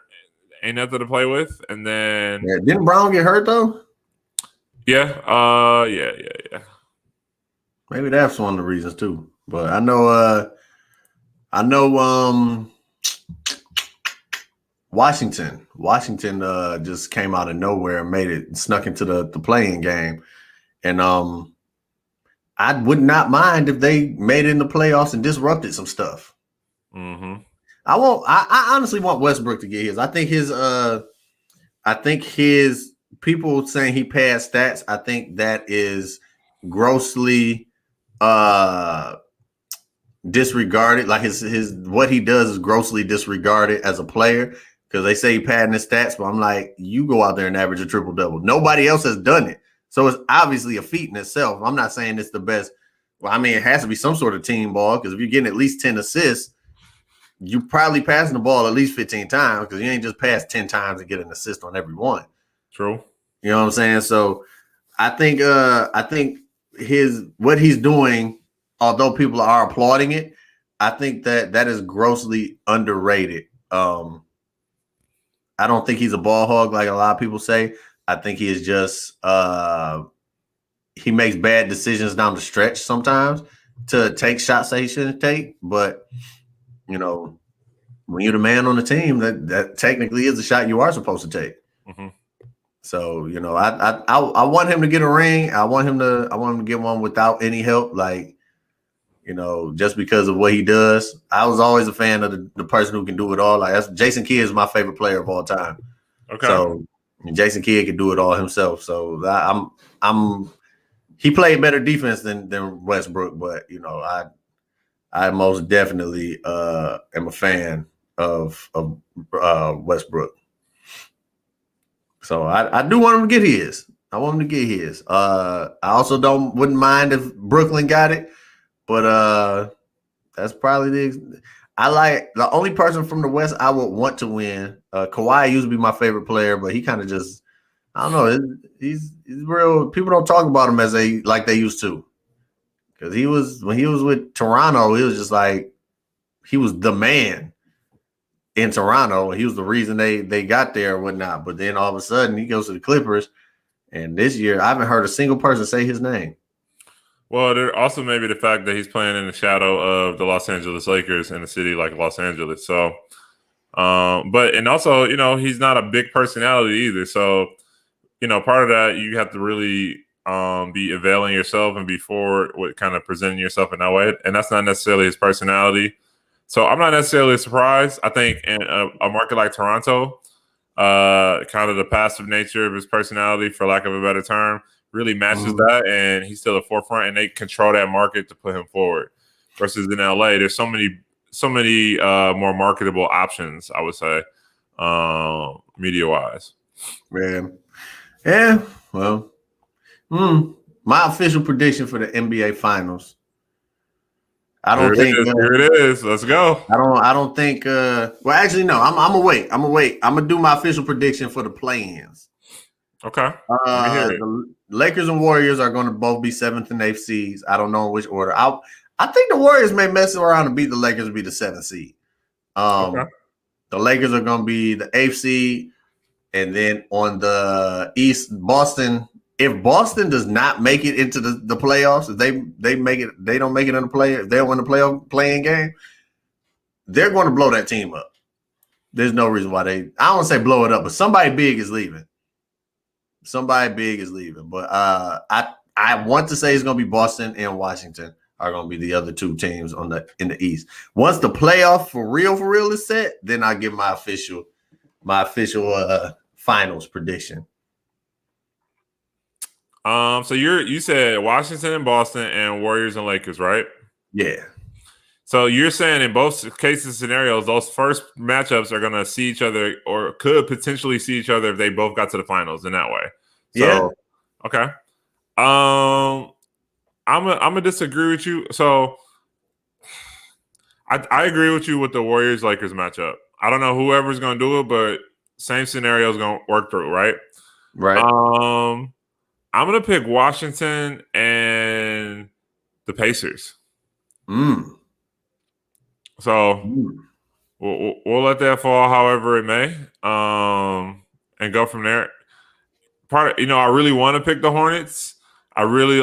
ain't nothing to play with. And then didn't Brown get hurt though? Yeah. Maybe that's one of the reasons too. But I know Washington just came out of nowhere and snuck into the playing game. And I would not mind if they made it in the playoffs and disrupted some stuff. Mm-hmm. I honestly want Westbrook to get his. I think his people saying he passed stats. I think that is grossly disregarded. Like his what he does is grossly disregarded as a player because they say he padding his stats. But I'm like, you go out there and average a triple double. Nobody else has done it. So it's obviously a feat in itself. I'm not saying it's the best. Well, I mean, it has to be some sort of team ball because if you're getting at least 10 assists, you probably passing the ball at least 15 times because you ain't just pass 10 times and get an assist on every one. True. You know what I'm saying? So I think what he's doing, although people are applauding it, I think that is grossly underrated. I don't think he's a ball hog like a lot of people say. I think he is just he makes bad decisions down the stretch sometimes to take shots that he shouldn't take. But when you're the man on the team, that technically is the shot you are supposed to take. Mm-hmm. So I want him to get a ring. I want him to get one without any help. Like just because of what he does. I was always a fan of the person who can do it all. Like Jason Kidd is my favorite player of all time. Okay. So Jason Kidd can do it all himself. So he played better defense than Westbrook, but I most definitely am a fan of Westbrook. So I do want him to get his. I want him to get his. I also wouldn't mind if Brooklyn got it, but that's probably I like the only person from the West I would want to win. Kawhi used to be my favorite player, but he kind of just I don't know. He's real. People don't talk about him as they used to. Because when he was with Toronto, he was just like he was the man in Toronto. He was the reason they got there and whatnot. But then all of a sudden he goes to the Clippers, and this year I haven't heard a single person say his name. Well, there also may be the fact that he's playing in the shadow of the Los Angeles Lakers in a city like Los Angeles. So, and also, he's not a big personality either. So, part of that you have to really be availing yourself and be forward with kind of presenting yourself in that way. And that's not necessarily his personality. So I'm not necessarily surprised. I think in a market like Toronto, kind of the passive nature of his personality, for lack of a better term, really matches that, and he's still at the forefront, and they control that market to put him forward. Versus in LA, there's so many more marketable options, I would say, media wise. Yeah. Well, my official prediction for the NBA Finals. Here it is. Let's go. I don't think. Well, actually, no. I'm gonna wait. I'm gonna do my official prediction for the play-ins. Okay. The Lakers and Warriors are going to both be 7th and 8th seeds. I don't know in which order. I think the Warriors may mess around and beat the Lakers and be the 7th seed. Okay. The Lakers are going to be the 8th seed, and then on the East, Boston. If Boston does not make it into the playoffs, if they don't make it in the play, if they don't win the playing game, they're going to blow that team up. There's no reason why I don't want to say blow it up, but somebody big is leaving. But I want to say it's going to be Boston and Washington are going to be the other two teams in the East. Once the playoff for real is set, then I give my official finals prediction. So you said Washington and Boston and Warriors and Lakers, right? Yeah. So you're saying in both cases scenarios, those first matchups are going to see each other or could potentially see each other if they both got to the finals in that way. So, yeah. Okay. I'm gonna disagree with you. So I agree with you with the Warriors Lakers matchup. I don't know whoever's going to do it, but same scenario is going to work through, right? Right. I'm going to pick Washington and the Pacers. So we'll let that fall however it may, and go from there. I really want to pick the Hornets. I really,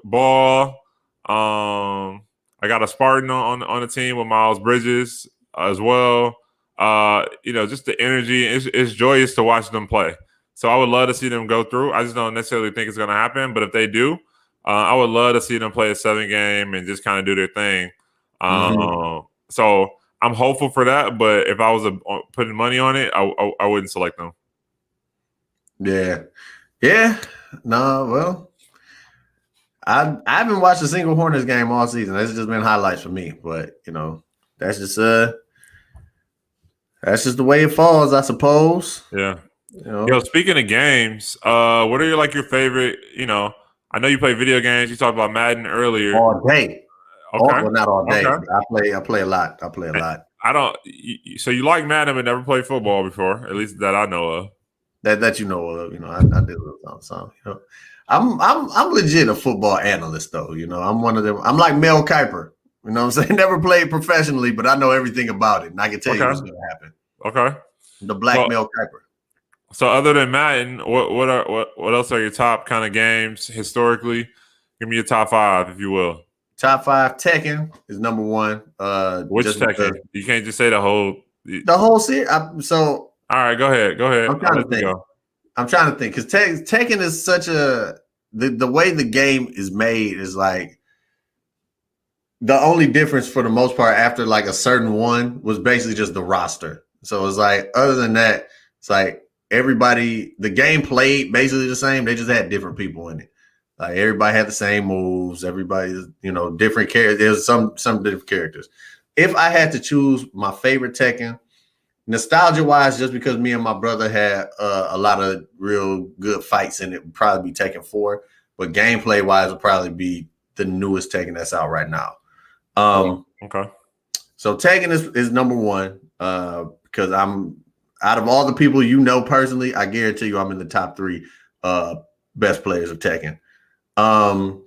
Ball. I got a Spartan on the team with Miles Bridges as well. Just the energy. It's joyous to watch them play. So I would love to see them go through. I just don't necessarily think it's going to happen. But if they do, I would love to see them play a 7-game and just kind of do their thing. So I'm hopeful for that. But if I was putting money on it, I wouldn't select them. Yeah. No, well, I haven't watched a single Hornets game all season. That's just been highlights for me. But that's just the way it falls, I suppose. Yeah. Speaking of games, what are your favorite? I know you play video games. You talked about Madden earlier. All day. Okay. Not all day. Okay. I play a lot. I don't. So you like Madden, but never played football before, at least that I know of. That you know of. I did some. I'm legit a football analyst though. I'm one of them. I'm like Mel Kiper. You know what I'm saying? Never played professionally, but I know everything about it, and I can tell you what's going to happen. Okay. The black Mel Kiper. So other than Madden, what else are your top kind of games historically? Give me your top 5, if you will. Top 5, Tekken is number 1. Which Tekken? You can't just say the whole series. All right, go ahead. I'm trying to think because Tekken is such the way the game is made is like the only difference for the most part after like a certain one was basically just the roster. So it's like other than that, it's like everybody, the game played basically the same. They just had different people in it. Like everybody had the same moves. Everybody's, different characters. There's some different characters. If I had to choose my favorite Tekken, nostalgia wise, just because me and my brother had a lot of real good fights in it, would probably be Tekken 4. But gameplay wise, would probably be the newest Tekken that's out right now. Okay. So Tekken is number one because I'm out of all the people you know personally, I guarantee you I'm in the top 3 best players of Tekken. I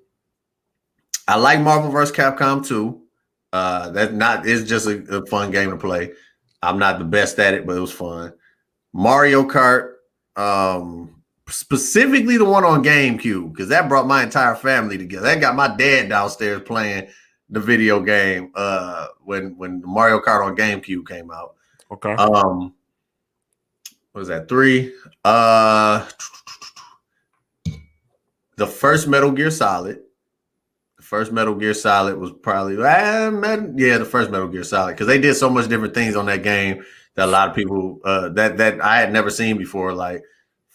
like Marvel vs. Capcom 2. It's just a fun game to play. I'm not the best at it, but it was fun. Mario Kart, specifically the one on GameCube, because that brought my entire family together. That got my dad downstairs playing the video game when Mario Kart on GameCube came out. Okay. What was that? 3? The first Metal Gear Solid. The first Metal Gear Solid was probably the first Metal Gear Solid, because they did so much different things on that game that a lot of people that I had never seen before. Like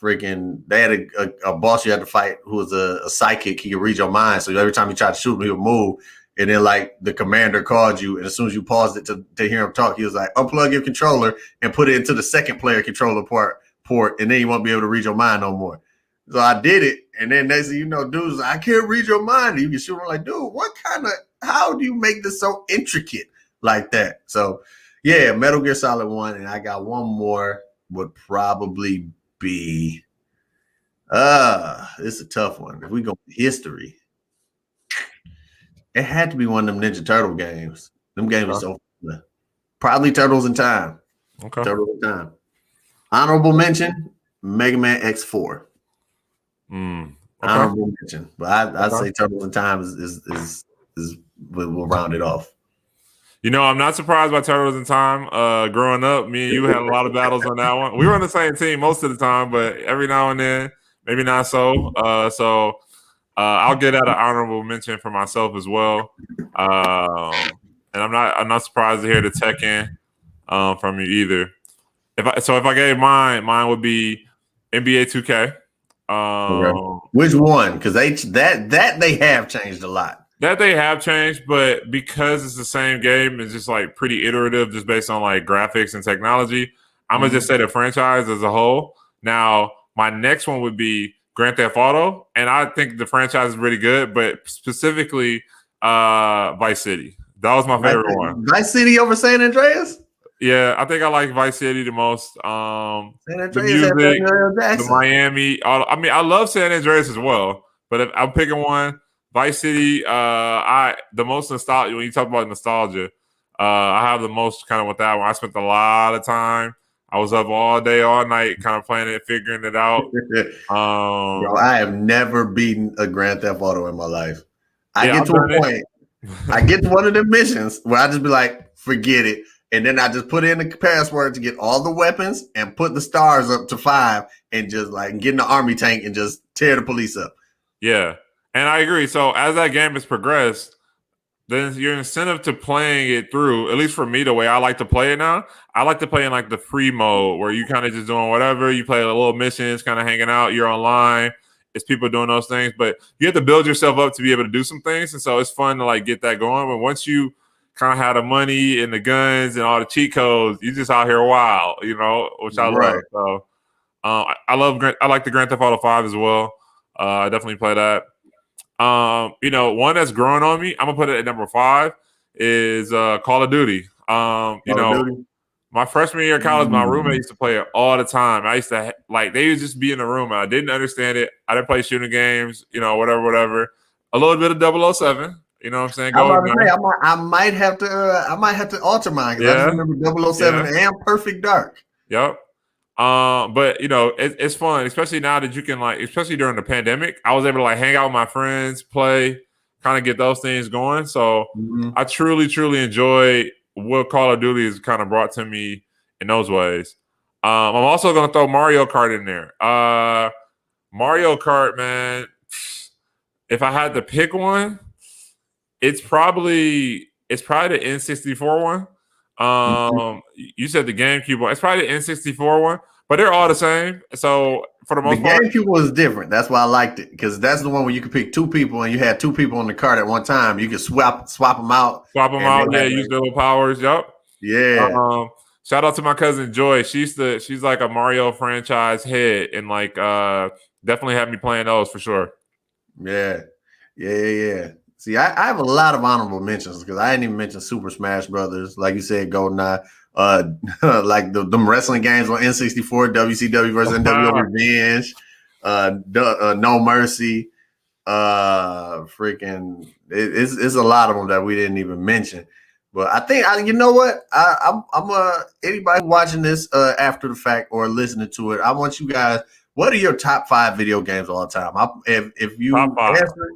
freaking, they had a boss you had to fight who was a psychic. He could read your mind, so every time you tried to shoot him, he would move. And then like the commander called you, and as soon as you paused it to hear him talk, he was like, unplug your controller and put it into the second player controller port, and then you won't be able to read your mind no more. So I did it, and then next thing you know, dude's like, I can't read your mind. And you can shoot him like, dude, how do you make this so intricate like that? So yeah, Metal Gear Solid 1, and I got one more, would probably be it's a tough one. If we go history, it had to be one of them Ninja Turtle games. Them games are so fun. Probably Turtles in Time. Okay. Turtles in Time. Honorable mention, Mega Man X4. Okay. Honorable mention. But I'd say Turtles in Time is we'll round it off. You know, I'm not surprised by Turtles in Time. Growing up, me and you had a lot of battles on that one. We were on the same team most of the time, but every now and then, maybe not so. I'll get at an honorable mention for myself as well. And I'm not surprised to hear the Tekken from you either. If I gave mine would be NBA 2K. Which one? Because they have changed a lot. That they have changed, but because it's the same game, it's just like pretty iterative, just based on like graphics and technology. I'm gonna just say the franchise as a whole. Now, my next one would be Grand Theft Auto, and I think the franchise is really good, but specifically Vice City. That was my favorite one. Vice City over San Andreas? Yeah, I think I like Vice City the most. San Andreas, the music, the Miami. I love San Andreas as well, but if I'm picking one, Vice City, the most nostalgia. When you talk about nostalgia, I have the most kind of with that one. I spent a lot of time. I was up all day, all night, kind of playing it, figuring it out. Bro, I have never beaten a Grand Theft Auto in my life. I get to a point. I get to one of the missions where I just be like, forget it. And then I just put in the password to get all the weapons and put the stars up to 5 and just like get in the army tank and just tear the police up. Yeah. And I agree. So as that game has progressed, then your incentive to playing it through, at least for me, the way I like to play it now, I like to play in like the free mode where you kind of just doing whatever. You play a little missions, kind of hanging out. You're online. It's people doing those things, but you have to build yourself up to be able to do some things. And so it's fun to like get that going. But once you kind of have the money and the guns and all the cheat codes, you just out here wild, which I love. So I like the Grand Theft Auto 5 as well. I definitely play that. One that's growing on me, I'm gonna put it at number 5 is Call of Duty. My freshman year of college, my roommate used to play it all the time. I used to they used to just be in the room. I didn't understand it. I didn't play shooting games, whatever. A little bit of 007. You know what I'm saying? I might have to alter mine because I just remember 007 and Perfect Dark. Yep. But it's fun, especially now that you can especially during the pandemic, I was able to hang out with my friends, play, kind of get those things going. So I truly, truly enjoy what Call of Duty has kind of brought to me in those ways. I'm also going to throw Mario Kart in there. Mario Kart, man, if I had to pick one, it's probably the N64 one. You said the GameCube one. It's probably the N64 one, but they're all the same. So for the most part, the GameCube was different. That's why I liked it, because that's the one where you could pick 2 people and you had 2 people on the cart at one time. You could swap them out. Yeah, use their little powers. Yep. Yeah. Shout out to my cousin Joy. She's like a Mario franchise head, and definitely had me playing those for sure. Yeah. See, I have a lot of honorable mentions because I didn't even mention Super Smash Brothers, like you said, GoldenEye, like them wrestling games on N64, WCW versus NWO Revenge, No Mercy, freaking, it's a lot of them that we didn't even mention. But I think you know what, I'm anybody watching this after the fact or listening to it, I want you guys. What are your top 5 video games of all time? If you Top 5. answer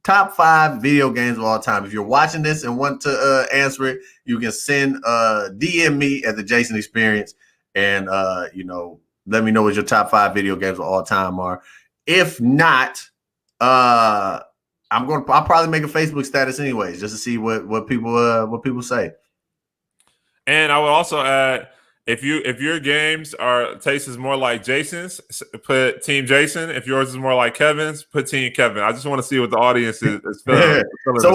top 5 video games of all time. If you're watching this and want to answer it, you can send DM me at the Jason Experience and let me know what your top 5 video games of all time are. If not, I'll probably make a Facebook status anyways, just to see what people say. And I would also add, if your games taste is more like Jason's, put Team Jason. If yours is more like Kevin's, put Team Kevin. I just want to see what the audience is feeling. So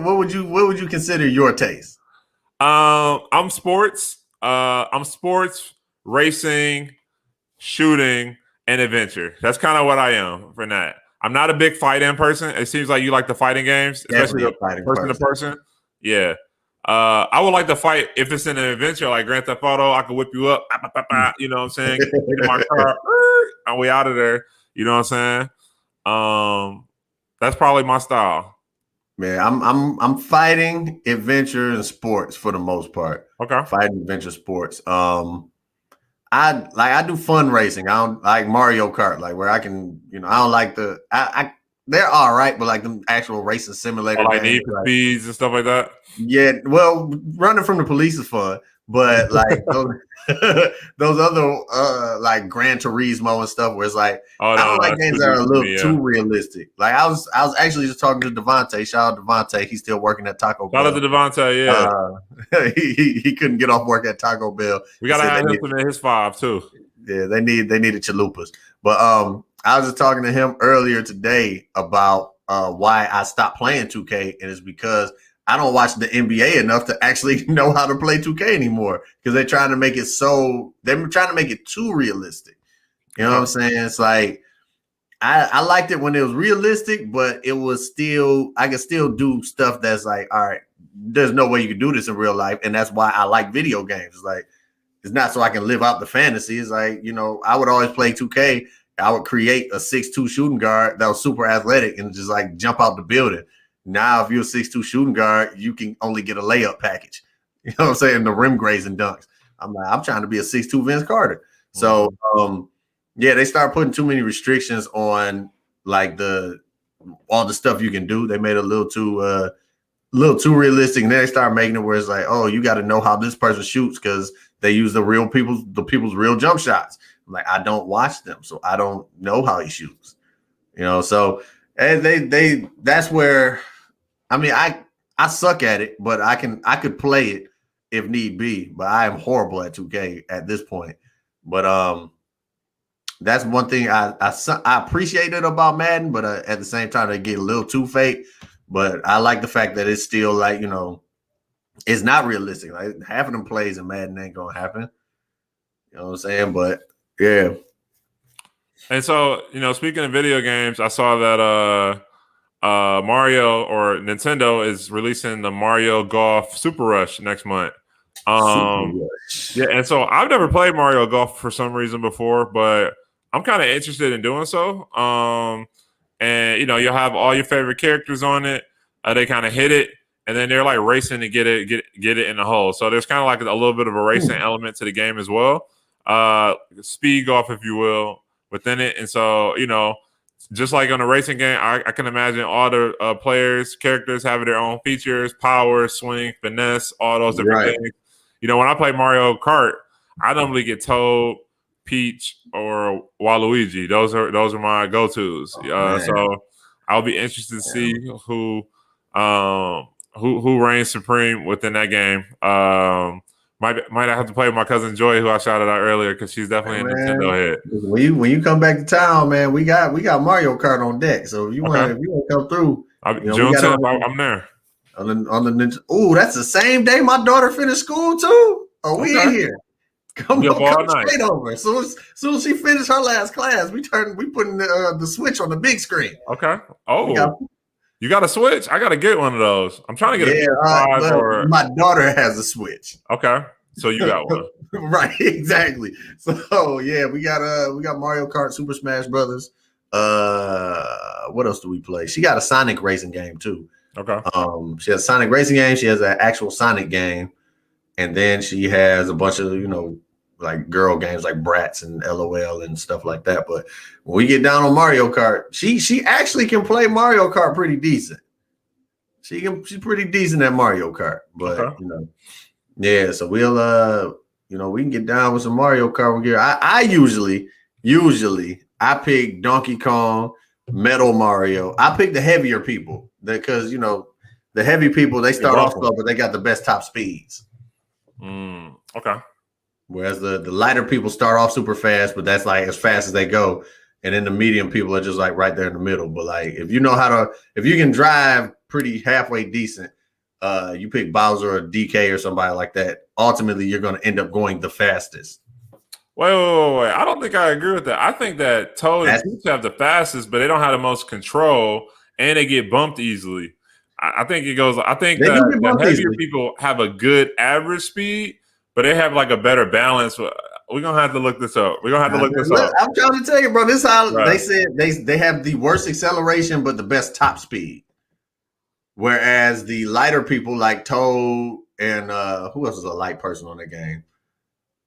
what would you consider your taste? I'm sports. I'm sports, racing, shooting, and adventure. That's kind of what I am for that. I'm not a big fighting person. It seems like you like the fighting games, especially person to person. Yeah. I would like to fight if it's in an adventure like Grand Theft Auto. I could whip you up, you know what I'm saying? Get in my car, I'm way out of there. You know what I'm saying? That's probably my style. Man, I'm fighting, adventure, and sports for the most part. Okay, fighting, adventure, sports. I do fun racing. I don't like Mario Kart, like where I can, I don't like they're all right, but like the actual racing simulator, like Need for Speeds and stuff like that. Yeah, well, running from the police is fun, but like those other like Gran Turismo and stuff, where it's like I don't like games that are a little too realistic. Like I was actually just talking to Devontae. Shout out Devontae. He's still working at Taco Bell. Shout out to Devontae. Yeah, he couldn't get off work at Taco Bell. We gotta have him in his 5 too. Yeah, they needed chalupas. But I was just talking to him earlier today about why I stopped playing 2K, and it's because I don't watch the NBA enough to actually know how to play 2K anymore, because they're trying to make it too realistic. You know what I'm saying? It's like I liked it when it was realistic, but it was still, I could still do stuff that's like, all right, there's no way you can do this in real life, and that's why I like video games. It's like, it's not so I can live out the fantasy. It's like, I would always play 2K. I would create a 6'2" shooting guard that was super athletic and just like jump out the building. Now, if you're a 6'2" shooting guard, you can only get a layup package. You know what I'm saying? The rim grades and dunks. I'm like, I'm trying to be a 6'2" Vince Carter. So, yeah, they started putting too many restrictions on like all the stuff you can do. They made it a little too realistic. And then they started making it where it's like, oh, you got to know how this person shoots because they use the people's real jump shots. I'm like, I don't watch them, so I don't know how he shoots. So and that's where, I mean, I suck at it, but I could play it if need be. But I am horrible at 2K at this point. But that's one thing I appreciate it about Madden, but at the same time they get a little too fake. But I like the fact that it's still like, it's not realistic. Like half of them plays in Madden ain't gonna happen. You know what I'm saying? But yeah. And so, speaking of video games, I saw that Mario or Nintendo is releasing the Mario Golf Super Rush next month. Yeah, and so I've never played Mario Golf for some reason before, but I'm kind of interested in doing so. And you'll have all your favorite characters on it. They kind of hit it, and then they're like racing to get it in the hole. So there's kind of like a little bit of a racing element to the game as well. Speed golf, if you will, within it. And so, just like on a racing game, I can imagine all the characters having their own features, power, swing, finesse, all those different things. When I play Mario Kart, I normally get Toad, Peach, or Waluigi. Those are my go-tos. So I'll be interested to see who reigns supreme within that game. Might have to play with my cousin Joy, who I shouted out earlier, because she's definitely a Nintendo head. When you come back to town, man, we got Mario Kart on deck. So if you want to come through, June 10th, I'm there. On the Ninja. Oh, that's the same day my daughter finished school too. Oh, we in here. Come straight over. So as soon as she finished her last class, we putting the Switch on the big screen. Okay. Oh. You got a Switch? I got to get one of those. I'm trying to get a Yeah, PS5 well, or my daughter has a Switch. okay. So you got one. Right, exactly. So yeah, we got Mario Kart, Super Smash Brothers. What else do we play? She got a Sonic racing game too. Okay. She has a Sonic racing game. She has an actual Sonic game, and then she has a bunch of like girl games like Bratz and LOL and stuff like that. But when we get down on Mario Kart, she actually can play Mario Kart pretty decent. She's pretty decent at Mario Kart, but Okay. yeah. So we'll we can get down with some Mario Kart. I usually I pick Donkey Kong, Metal Mario. I pick the heavier people because the heavy people they start off slow, but they got the best top speeds. Okay. Whereas the lighter people start off super fast, but that's like as fast as they go. And then the medium people are just like right there in the middle. But like if you can drive pretty halfway decent, you pick Bowser or DK or somebody like that. Ultimately, you're going to end up going the fastest. Wait. I don't think I agree with that. I think that Toad and Peach have the fastest, but they don't have the most control, and they get bumped easily. I think it goes. I think that the heavier people have a good average speed, but they have like a better balance. We're gonna have to look this up. We're gonna have to look this up. I'm trying to tell you, bro. This is how they said they have the worst acceleration, but the best top speed. Whereas the lighter people like Toad and who else is a light person on the game?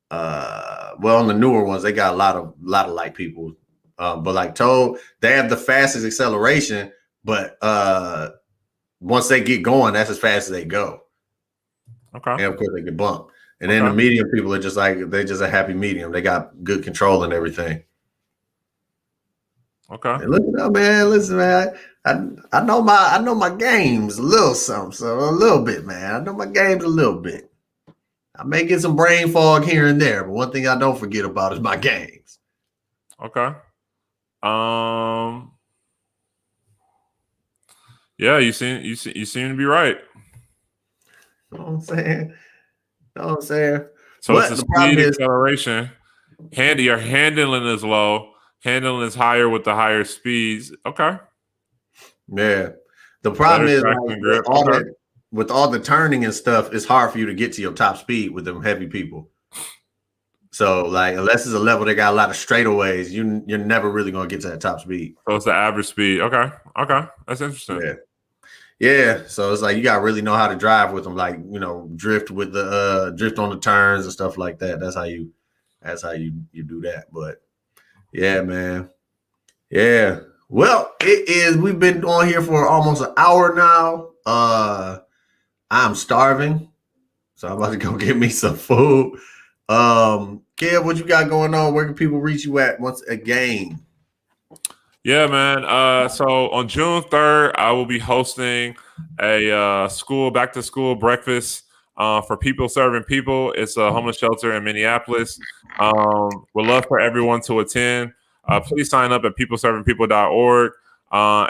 Well, on the newer ones, they got a lot of light people. But like Toad, they have the fastest acceleration, but once they get going, that's as fast as they go. Okay. And of course they get bumped. And then the medium people are just like they're just a happy medium. They got good control and everything. Okay. And look it up, man. Listen, man. I know my games a little something, so a little bit, man. I know my games a little bit. I may get some brain fog here and there, but one thing I don't forget about is my games. Okay. Yeah, you seem to be right. You know what I'm saying? So it's the speed acceleration. Your handling is low. Handling is higher with the higher speeds. Okay. Yeah. The problem is like, with all the turning and stuff, it's hard for you to get to your top speed with them heavy people. So like unless it's a level that got a lot of straightaways, you're never really gonna get to that top speed. So it's the average speed. Okay. That's interesting. Yeah. So it's like you gotta really know how to drive with them, like drift with the drift on the turns and stuff like that. That's how you do that. But yeah, man. Yeah. Well, it is. We've been on here for almost an hour now. I'm starving, so I'm about to go get me some food. Kev, what you got going on? Where can people reach you at once again? Yeah, man. So on June 3rd, I will be hosting a back to school breakfast for people serving people. It's a homeless shelter in Minneapolis. We'd love for everyone to attend. Please sign up at peopleservingpeople.org.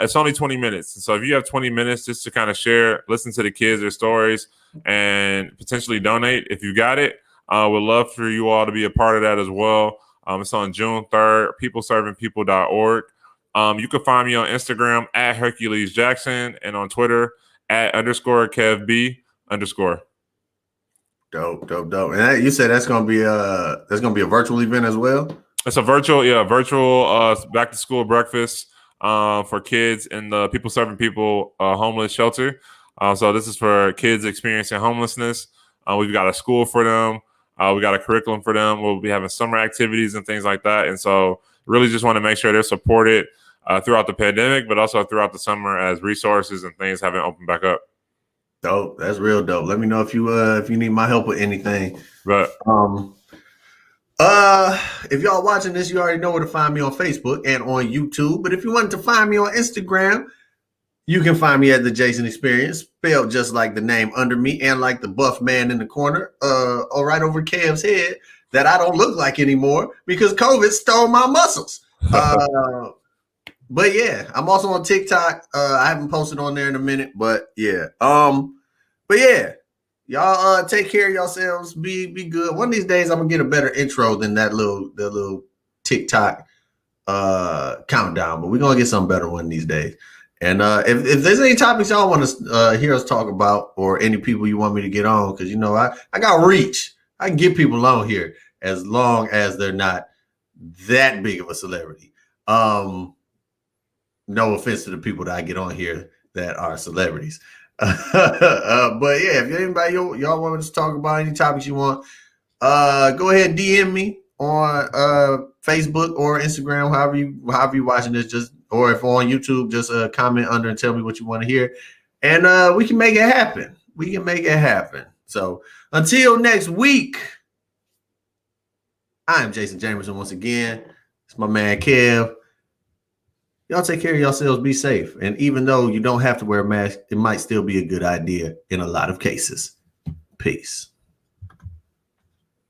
It's only 20 minutes. So if you have 20 minutes just to kind of share, listen to the kids, their stories, and potentially donate if you got it, we'd love for you all to be a part of that as well. It's on June 3rd, peopleservingpeople.org. You can find me on Instagram at Hercules Jackson and on Twitter at _KevB_. Dope. And you said that's gonna be a virtual event as well? It's a virtual back to school breakfast for kids in the People Serving People homeless shelter. So this is for kids experiencing homelessness. We've got a school for them. We got a curriculum for them. We'll be having summer activities and things like that. And so really just want to make sure they're supported throughout the pandemic, but also throughout the summer as resources and things haven't opened back up. Dope. That's real dope. Let me know if you need my help with anything. But if y'all watching this, you already know where to find me on Facebook and on YouTube. But if you wanted to find me on Instagram, you can find me at the Jason Experience, spelled just like the name under me and like the buff man in the corner, or right over Kev's head that I don't look like anymore because COVID stole my muscles. But yeah, I'm also on TikTok. I haven't posted on there in a minute, but yeah. But yeah, y'all take care of yourselves. Be good. One of these days, I'm gonna get a better intro than that little TikTok countdown. But we're gonna get something better one of these days. And if there's any topics y'all want to hear us talk about, or any people you want me to get on, because I got reach. I can get people on here as long as they're not that big of a celebrity. No offense to the people that I get on here that are celebrities. But yeah, if anybody y'all want us to talk about any topics you want, go ahead and DM me on Facebook or Instagram, however you watching this, or if on YouTube, just comment under and tell me what you want to hear, and we can make it happen. So until next week, I'm Jason Jamerson once again. It's my man Kev. Y'all take care of yourselves. Be safe. And even though you don't have to wear a mask, it might still be a good idea in a lot of cases. Peace.